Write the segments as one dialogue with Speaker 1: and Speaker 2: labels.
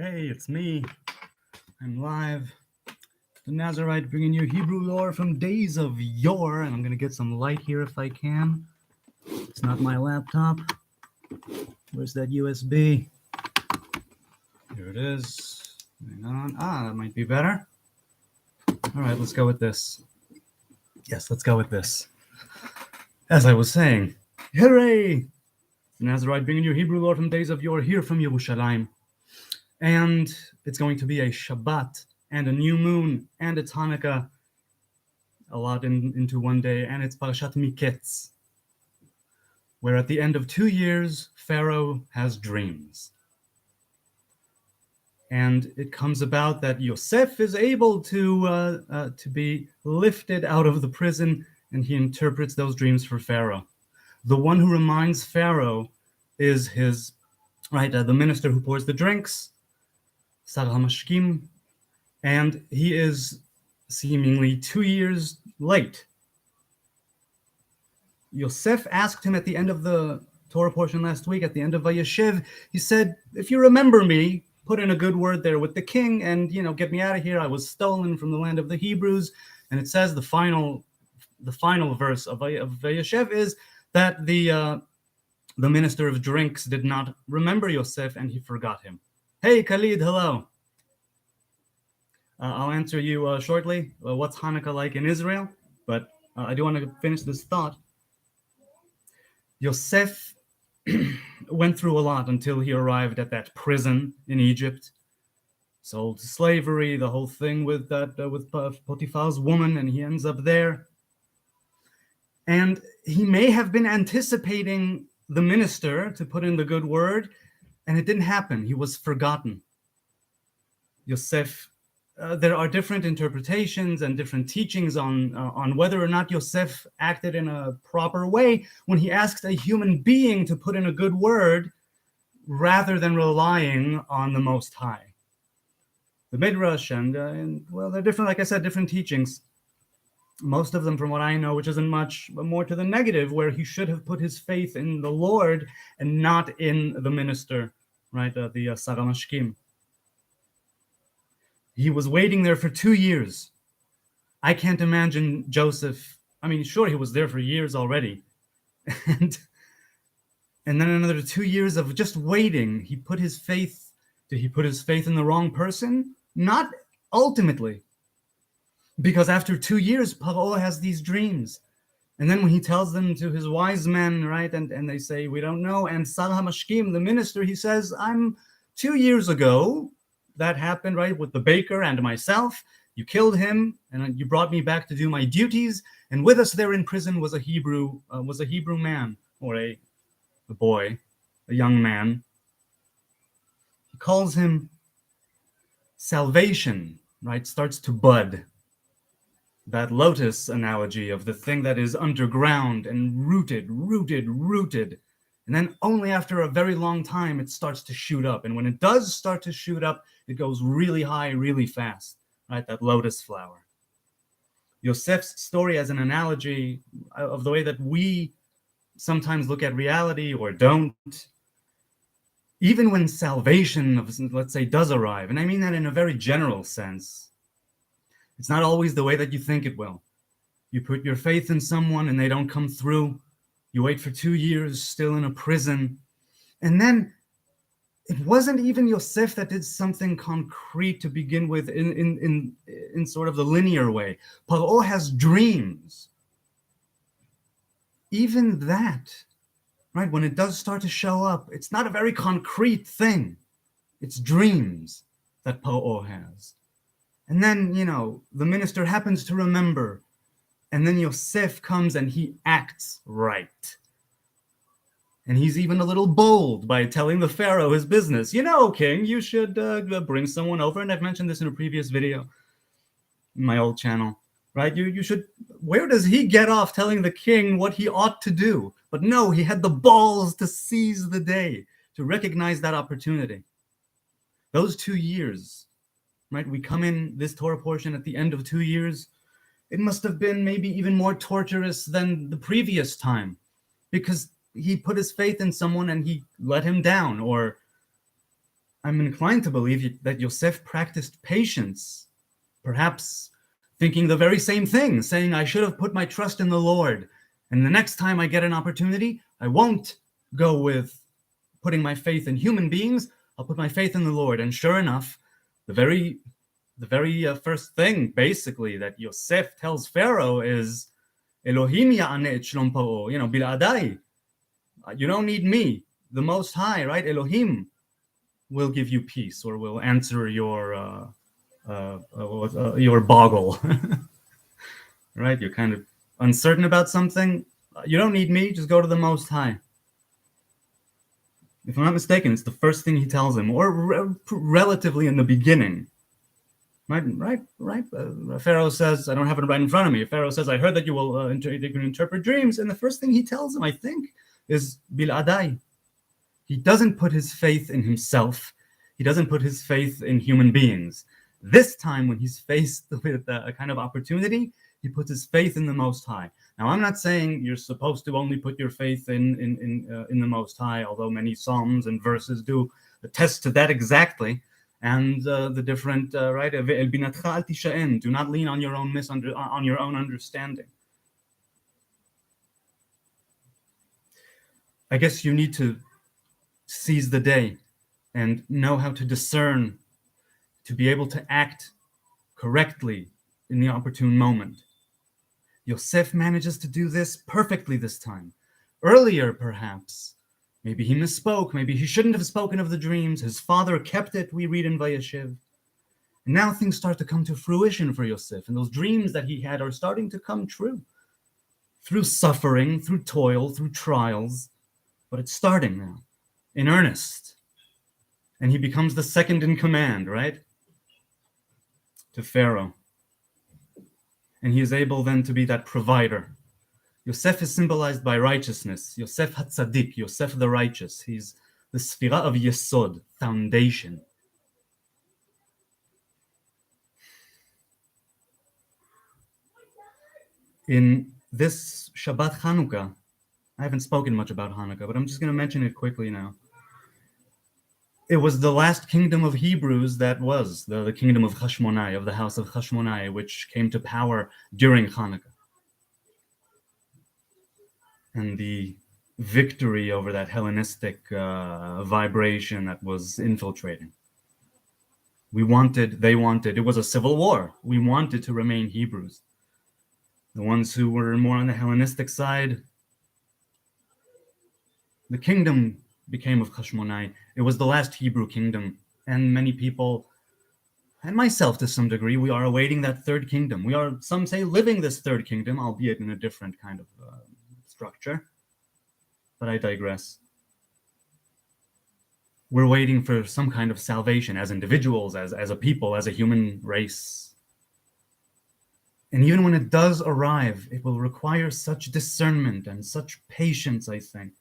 Speaker 1: Hey, it's me. I'm live. The Nazarite bringing you Hebrew lore from days of yore, and I'm going to get some light here if I can. It's not my laptop. Where's that USB? Here it is. Hang on. That might be better. All right, let's go with this. Yes, let's go with this. As I was saying, hooray! The Nazarite bringing you Hebrew lore from days of yore here from Yerushalayim. And it's going to be a Shabbat and a new moon and it's Hanukkah, a lot into one day, and it's Parashat Miketz, where at the end of 2 years, Pharaoh has dreams. And it comes about that Yosef is able to be lifted out of the prison, and he interprets those dreams for Pharaoh. The one who reminds Pharaoh is the minister who pours the drinks, Sar HaMashkim, and he is seemingly 2 years late. Yosef asked him at the end of the Torah portion last week, at the end of Vayeshev, he said, if you remember me, put in a good word there with the king and, get me out of here. I was stolen from the land of the Hebrews. And it says the final verse of Vayeshev is that the minister of drinks did not remember Yosef and he forgot him. Hey, Khalid, hello. I'll answer you shortly. What's Hanukkah like in Israel? But I do want to finish this thought. Yosef went through a lot until he arrived at that prison in Egypt, sold to slavery, the whole thing with Potiphar's woman, and he ends up there. And he may have been anticipating the minister to put in the good word, and it didn't happen. He was forgotten. Yosef, there are different interpretations and different teachings on whether or not Yosef acted in a proper way when he asked a human being to put in a good word rather than relying on the Most High. The Midrash and they're different, like I said, different teachings. Most of them, from what I know, which isn't much, but more to the negative, where he should have put his faith in the Lord and not in the minister, right? The Sar HaMashkim. He was waiting there for 2 years. I can't imagine Joseph. I mean, sure, he was there for years already. And then another 2 years of just waiting. Did he put his faith in the wrong person? Not ultimately. Because after 2 years, Paro has these dreams. And then when he tells them to his wise men, right, and they say, we don't know. And Sar HaMashkim, the minister, he says, 2 years ago, that happened, right, with the baker and myself. You killed him, and you brought me back to do my duties. And with us there in prison was a Hebrew man, or a boy, a young man. He calls him salvation, right, starts to bud. That lotus analogy of the thing that is underground and rooted. And then only after a very long time, it starts to shoot up. And when it does start to shoot up, it goes really high, really fast, right? That lotus flower. Yosef's story as an analogy of the way that we sometimes look at reality or don't. Even when salvation, let's say, does arrive, and I mean that in a very general sense, it's not always the way that you think it will. You put your faith in someone and they don't come through. You wait for 2 years, still in a prison. And then it wasn't even Yosef that did something concrete to begin with in sort of the linear way. Paro has dreams. Even that, right, when it does start to show up, it's not a very concrete thing. It's dreams that Paro has. And then, the minister happens to remember. And then Yosef comes and he acts right. And he's even a little bold by telling the Pharaoh his business. King, you should bring someone over. And I've mentioned this in a previous video in my old channel, right? You should, where does he get off telling the king what he ought to do? But no, he had the balls to seize the day, to recognize that opportunity. Those 2 years, right? We come in this Torah portion at the end of 2 years. It must have been maybe even more torturous than the previous time, because he put his faith in someone and he let him down, or I'm inclined to believe that Yosef practiced patience, perhaps thinking the very same thing, saying, I should have put my trust in the Lord. And the next time I get an opportunity, I won't go with putting my faith in human beings. I'll put my faith in the Lord. And sure enough, the very first thing, basically, that Yosef tells Pharaoh is, Elohim ya'aneh et shlom paro, biladai. You don't need me, the Most High, right? Elohim will give you peace, or will answer your boggle. Right? You're kind of uncertain about something. You don't need me. Just go to the Most High. If I'm not mistaken, it's the first thing he tells him, or relatively in the beginning. Right. Pharaoh says, I don't have it right in front of me. Pharaoh says, I heard that you will you can interpret dreams. And the first thing he tells him, I think, is biladai. He doesn't put his faith in himself. He doesn't put his faith in human beings. This time, when he's faced with a kind of opportunity, he puts his faith in the Most High. Now, I'm not saying you're supposed to only put your faith in the Most High, although many psalms and verses do attest to that exactly. And the different right, do not lean on your own understanding. I guess you need to seize the day and know how to discern, to be able to act correctly in the opportune moment. Yosef manages to do this perfectly this time. Earlier, perhaps, maybe he misspoke. Maybe he shouldn't have spoken of the dreams. His father kept it, we read in Vayeshev. And now things start to come to fruition for Yosef, and those dreams that he had are starting to come true. Through suffering, through toil, through trials. But it's starting now, in earnest. And he becomes the second in command, right? To Pharaoh. And he is able then to be that provider. Yosef is symbolized by righteousness. Yosef HaTzadik, Yosef the righteous. He's the Sphira of Yesod, foundation. In this Shabbat Hanukkah, I haven't spoken much about Hanukkah, but I'm just going to mention it quickly now. It was the last kingdom of Hebrews that was the kingdom of Hashmonai, of the house of Hashmonai, which came to power during Hanukkah. And the victory over that Hellenistic vibration that was infiltrating. They wanted, it was a civil war. We wanted to remain Hebrews. The ones who were more on the Hellenistic side, the kingdom became of Hashmonai. It was the last Hebrew kingdom. And many people, and myself to some degree, we are awaiting that third kingdom. We are, some say, living this third kingdom, albeit in a different kind of structure. But I digress. We're waiting for some kind of salvation as individuals, as a people, as a human race. And even when it does arrive, it will require such discernment and such patience, I think.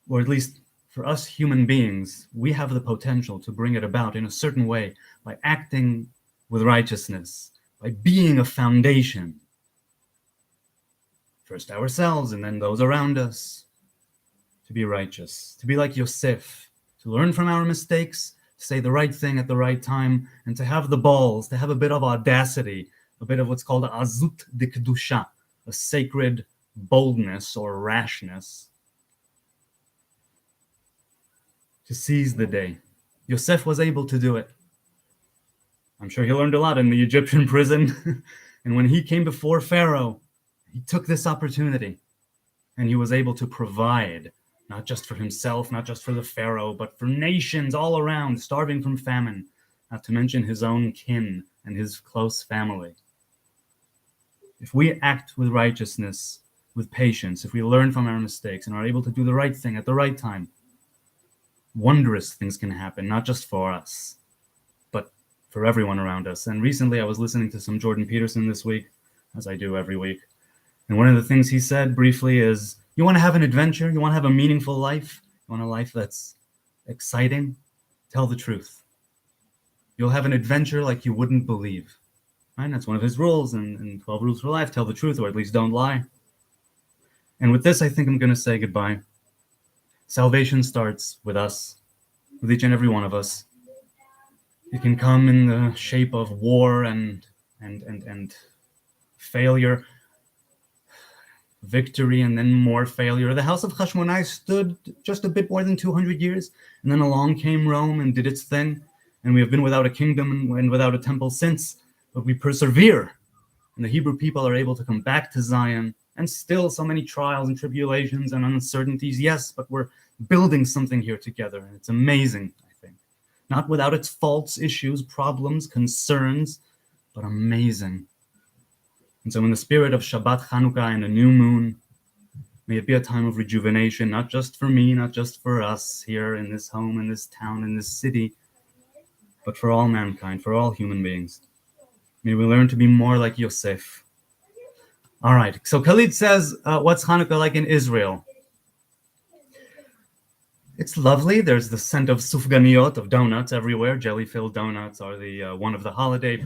Speaker 1: Or at least for us human beings, we have the potential to bring it about in a certain way by acting with righteousness, by being a foundation. First ourselves and then those around us. To be righteous, to be like Yosef, to learn from our mistakes, to say the right thing at the right time, and to have the balls, to have a bit of audacity, a bit of what's called azut de kedusha, a sacred boldness or rashness. To seize the day. Yosef was able to do it. I'm sure he learned a lot in the Egyptian prison. And when he came before Pharaoh, he took this opportunity. And he was able to provide, not just for himself, not just for the Pharaoh, but for nations all around, starving from famine, not to mention his own kin and his close family. If we act with righteousness, with patience, if we learn from our mistakes and are able to do the right thing at the right time, wondrous things can happen, not just for us, but for everyone around us. And recently I was listening to some Jordan Peterson this week, as I do every week. And one of the things he said briefly is, you want to have an adventure? You want to have a meaningful life? You want a life that's exciting? Tell the truth. You'll have an adventure like you wouldn't believe. Right? That's one of his rules in 12 Rules for Life. Tell the truth, or at least don't lie. And with this, I think I'm going to say goodbye. Salvation starts with us. with each and every one of us. It can come in the shape of war and failure, victory, and then more failure. The house of Hashmonai stood just a bit more than 200 years, and then along came Rome and did its thing, and we have been without a kingdom and without a temple since, but we persevere, and the Hebrew people are able to come back to Zion, and still so many trials and tribulations and uncertainties, yes, but we're building something here together, and it's amazing, I think. Not without its faults, issues, problems, concerns, but amazing. And so in the spirit of Shabbat Hanukkah and a new moon, may it be a time of rejuvenation, not just for me, not just for us here in this home, in this town, in this city, but for all mankind, for all human beings. May we learn to be more like Yosef. All right, so Khalid says, what's Hanukkah like in Israel? It's lovely. There's the scent of sufganiyot, of donuts everywhere. Jelly-filled donuts are the one of the holiday,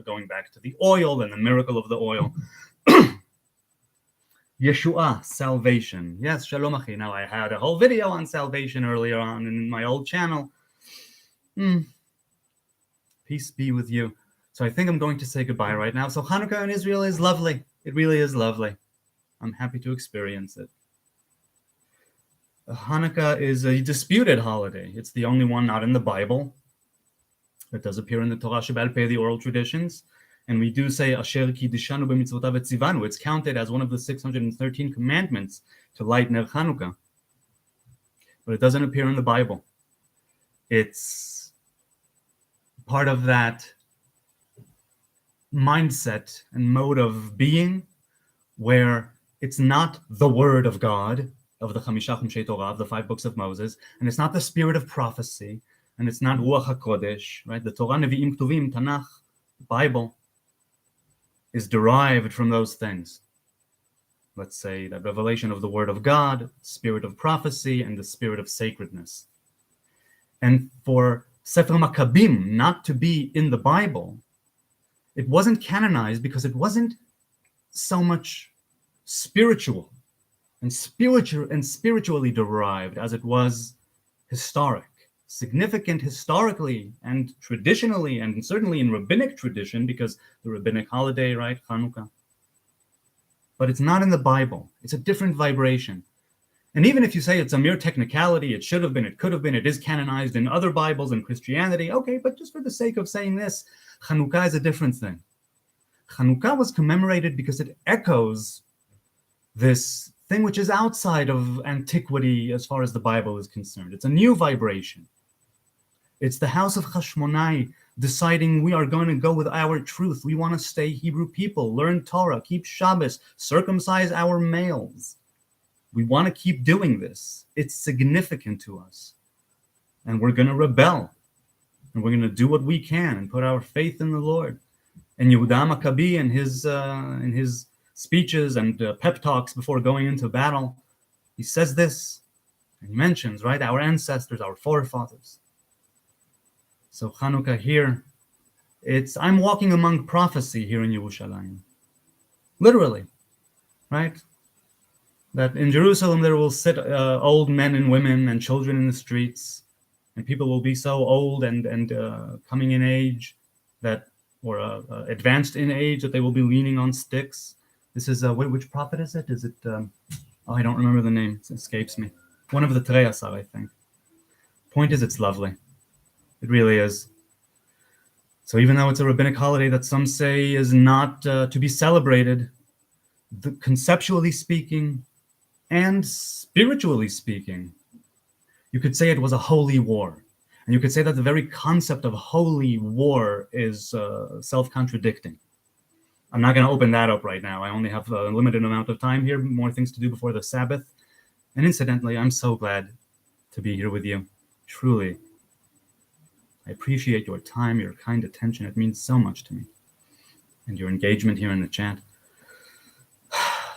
Speaker 1: going back to the oil and the miracle of the oil. Yeshua, salvation. Yes, shalom achi. Now, I had a whole video on salvation earlier on in my old channel. Peace be with you. So I think I'm going to say goodbye right now. So Hanukkah in Israel is lovely. It really is lovely. I'm happy to experience it. Hanukkah is a disputed holiday. It's the only one not in the Bible. It does appear in the Torah Sheba'al Peh, the oral traditions. And we do say, Asher kiddishanu b'mitzvotav etzivanu. It's counted as one of the 613 commandments to light Ner Hanukkah. But it doesn't appear in the Bible. It's part of that mindset and mode of being where it's not the word of God, of the Chamisha Chumshei Torah, of the 5 books of Moses, and it's not the spirit of prophecy, and it's not Ruach HaKodesh, right? The Torah, Nevi'im, Ketuvim, Tanakh, Bible, is derived from those things. Let's say that revelation of the word of God, spirit of prophecy, and the spirit of sacredness. And for Sefer Maccabim not to be in the Bible, it wasn't canonized because it wasn't so much spiritual and spiritually derived as it was historic, significant historically and traditionally, and certainly in rabbinic tradition, because the rabbinic holiday, right, Hanukkah. But it's not in the Bible. It's a different vibration. And even if you say it's a mere technicality, it should have been, it could have been, it is canonized in other Bibles and Christianity, okay, but just for the sake of saying this, Hanukkah is a different thing. Hanukkah was commemorated because it echoes this thing which is outside of antiquity as far as the Bible is concerned. It's a new vibration. It's the house of Hashmonai deciding we are going to go with our truth. We want to stay Hebrew people, learn Torah, keep Shabbos, circumcise our males. We want to keep doing this. It's significant to us. And we're going to rebel. And we're going to do what we can and put our faith in the Lord. And Yehuda Maccabi in his speeches and pep talks before going into battle, he says this, and he mentions, right, our ancestors, our forefathers. So Hanukkah here, I'm walking among prophecy here in Yerushalayim. Literally, right? That in Jerusalem there will sit old men and women and children in the streets, and people will be so old and coming in age that, or advanced in age, that they will be leaning on sticks. This is, which prophet is it? Is it, I don't remember the name, it escapes me. One of the Treyasar, I think. Point is, it's lovely. It really is. So even though it's a rabbinic holiday that some say is not to be celebrated, conceptually speaking and spiritually speaking, you could say it was a holy war. And you could say that the very concept of holy war is self-contradicting. I'm not going to open that up right now. I only have a limited amount of time here, more things to do before the Sabbath. And incidentally, I'm so glad to be here with you. Truly. I appreciate your time, your kind attention. It means so much to me. And your engagement here in the chat.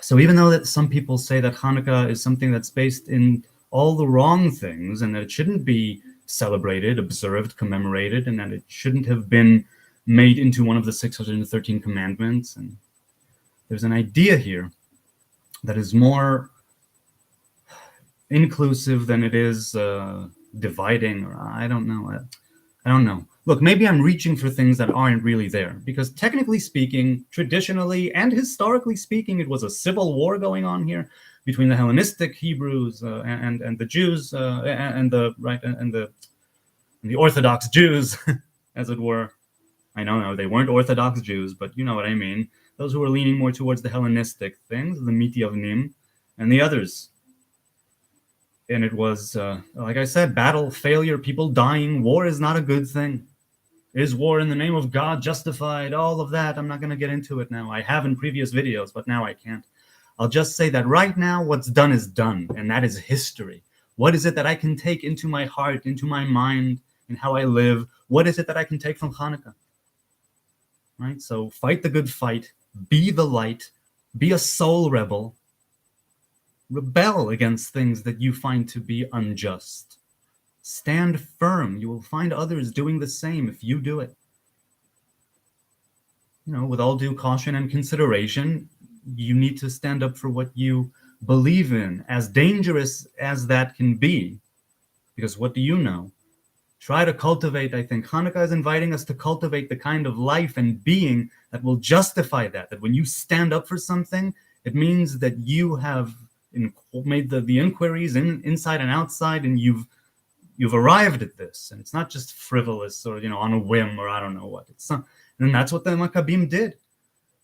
Speaker 1: So even though that some people say that Hanukkah is something that's based in all the wrong things and that it shouldn't be celebrated, observed, commemorated, and that it shouldn't have been made into one of the 613 commandments, and there's an idea here that is more inclusive than it is dividing, or I don't know. I don't know. Look, maybe I'm reaching for things that aren't really there, because technically speaking, traditionally and historically speaking, it was a civil war going on here between the Hellenistic Hebrews and the Jews and the Orthodox Jews, as it were. I know no, they weren't Orthodox Jews, but you know what I mean. Those who were leaning more towards the Hellenistic things, the Mityavnim, and the others. And it was, like I said, battle, failure, people dying. War is not a good thing. Is war in the name of God justified? All of that. I'm not going to get into it now. I have in previous videos, but now I can't. I'll just say that right now, what's done is done, and that is history. What is it that I can take into my heart, into my mind, and how I live? What is it that I can take from Hanukkah? Right? So fight the good fight. Be the light. Be a soul rebel. Rebel against things that you find to be unjust. Stand firm. You will find others doing the same if you do it. You know, with all due caution and consideration, you need to stand up for what you believe in, as dangerous as that can be. Because what do you know? Try to cultivate, I think Hanukkah is inviting us to cultivate the kind of life and being that will justify that. That when you stand up for something, it means that you have made the inquiries inside and outside, and you've arrived at this, and it's not just frivolous or on a whim or I don't know what. It's not, and that's what the Maccabim did.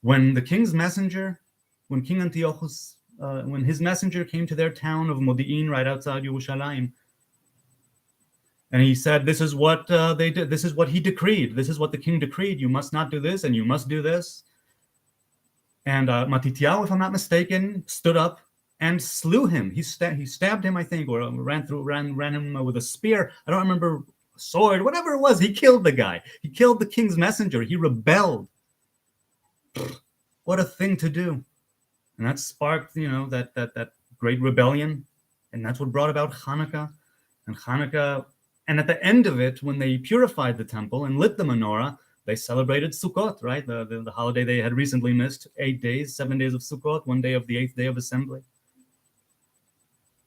Speaker 1: When the king's messenger, when King Antiochus, when his messenger came to their town of Modi'in right outside Yerushalayim, and he said, "This is what they did. This is what he decreed. This is what the king decreed. You must not do this, and you must do this." And Matityahu, if I'm not mistaken, stood up and slew him. He stabbed him, I think, or ran him with a spear. I don't remember, a sword, whatever it was. He killed the guy. He killed the king's messenger. He rebelled. What a thing to do! And that sparked, that great rebellion, and that's what brought about Hanukkah. And Hanukkah, and at the end of it, when they purified the temple and lit the menorah, they celebrated Sukkot, right? The holiday they had recently missed. 8 days, 7 days of Sukkot, 1 day of the 8th day of assembly.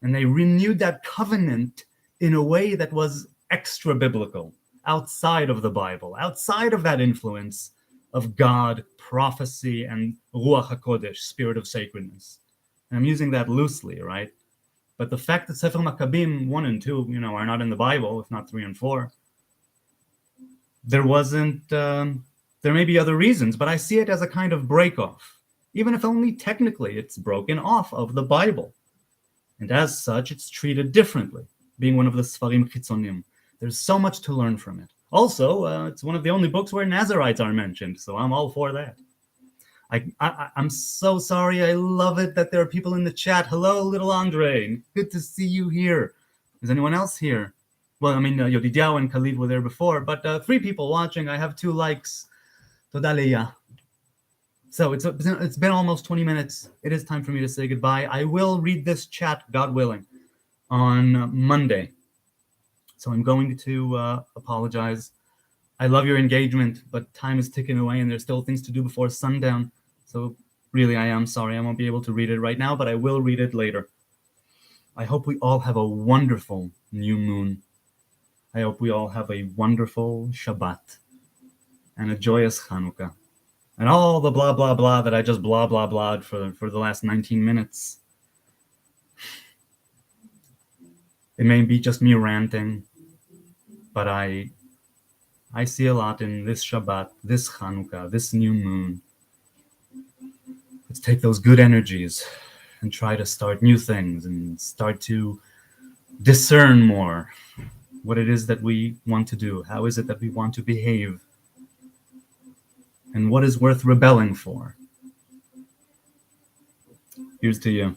Speaker 1: And they renewed that covenant in a way that was extra biblical, outside of the Bible, outside of that influence of God, prophecy, and Ruach HaKodesh, spirit of sacredness. And I'm using that loosely, right? But the fact that Sefer Maccabim 1 and 2, are not in the Bible, if not 3 and 4, there may be other reasons, but I see it as a kind of break-off, even if only technically it's broken off of the Bible. And as such, it's treated differently, being one of the Sfarim Chitzonim. There's so much to learn from it. Also, it's one of the only books where Nazarites are mentioned, so I'm all for that. I'm so sorry. I love it that there are people in the chat. Hello, little Andre. Good to see you here. Is anyone else here? Well, I mean, Yodidiao and Khalid were there before, but 3 people watching. I have 2 likes. Toda leya. So it's been almost 20 minutes. It is time for me to say goodbye. I will read this chat, God willing, on Monday. So I'm going to apologize. I love your engagement, but time is ticking away and there's still things to do before sundown. So really, I am sorry. I won't be able to read it right now, but I will read it later. I hope we all have a wonderful new moon. I hope we all have a wonderful Shabbat and a joyous Hanukkah. And all the blah, blah, blah that I just blah, blah, blah'd for the last 19 minutes. It may be just me ranting, but I see a lot in this Shabbat, this Hanukkah, this new moon. Let's take those good energies and try to start new things and start to discern more what it is that we want to do. How is it that we want to behave? And what is worth rebelling for? Here's to you.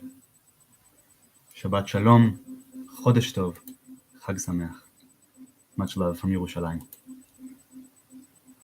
Speaker 1: Shabbat Shalom, Chodesh Tov, Chag Sameach. Much love from Yerushalayim.